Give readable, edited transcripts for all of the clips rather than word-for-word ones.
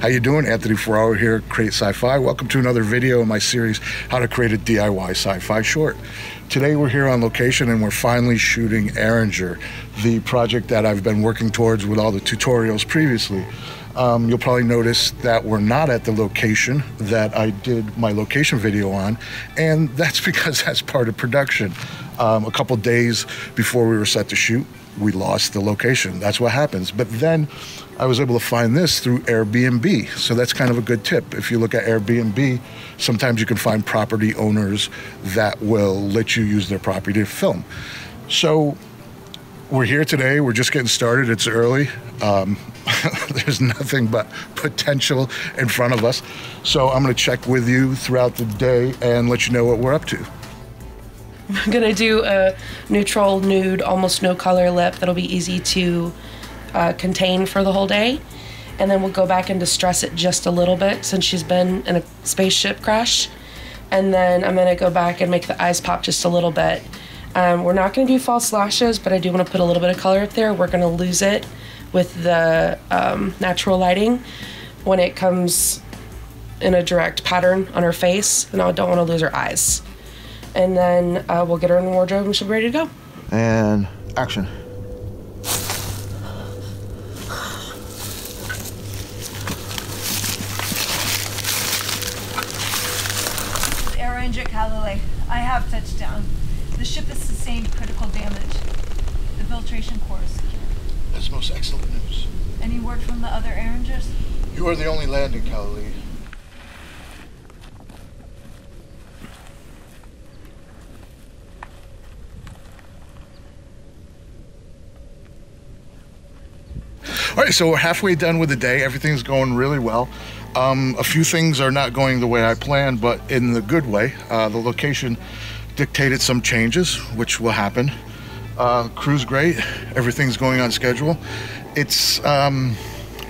How you doing? Anthony Ferraro here, Create Sci-Fi. Welcome to another video in my series, How to Create a DIY Sci-Fi Short. Today we're here on location and we're finally shooting Aeranger, the project that I've been working towards with all the tutorials previously. You'll probably notice that we're not at the location that I did my location video on, and that's because that's part of production. A couple days before we were set to shoot, we lost the location. That's what happens. But then I was able to find this through Airbnb. So that's kind of a good tip. If you look at Airbnb, sometimes you can find property owners that will let you use their property to film. So we're here today. We're just getting started. It's early. There's nothing but potential in front of us. So I'm going to check with you throughout the day and let you know what we're up to. I'm gonna do a neutral nude, almost no color lip that'll be easy to contain for the whole day. And then we'll go back and distress it just a little bit since she's been in a spaceship crash. And then I'm gonna go back and make the eyes pop just a little bit. We're not gonna do false lashes, but I do wanna put a little bit of color up there. We're gonna lose it with the natural lighting when it comes in a direct pattern on her face, and I don't wanna lose her eyes. And then we'll get her in the wardrobe and she'll be ready to go. And action. Aeranger Galilee, I have touchdown. The ship has sustained critical damage. The filtration core is secure. That's most excellent news. Any word from the other Aerangers? You are the only landing, Galilee. All right, so we're halfway done with the day. Everything's going really well. A few things are not going the way I planned, but in the good way. The location dictated some changes, which will happen. Crew's great. Everything's going on schedule. It's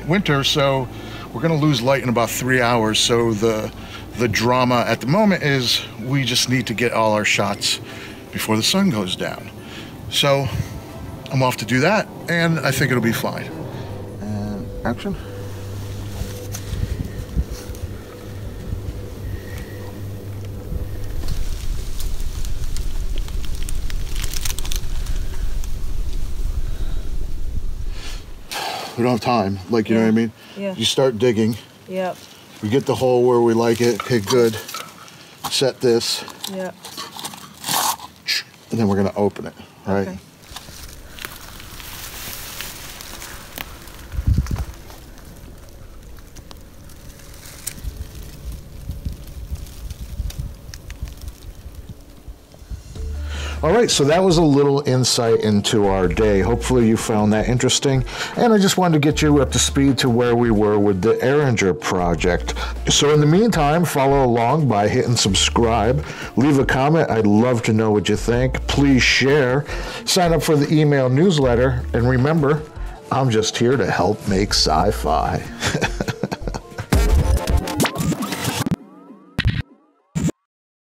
winter, so we're going to lose light in about 3 hours. So the drama at the moment is we just need to get all our shots before the sun goes down. So I'm off to do that, and I think it'll be fine. Action. We don't have time, like, you know what I mean? Yeah. You start digging. Yep. We get the hole where we like it. Okay, good. Set this. Yep. And then we're gonna open it, right? Okay. All right, so that was a little insight into our day. Hopefully you found that interesting. And I just wanted to get you up to speed to where we were with the Aeranger project. So in the meantime, follow along by hitting subscribe. Leave a comment. I'd love to know what you think. Please share. Sign up for the email newsletter. And remember, I'm just here to help make sci-fi.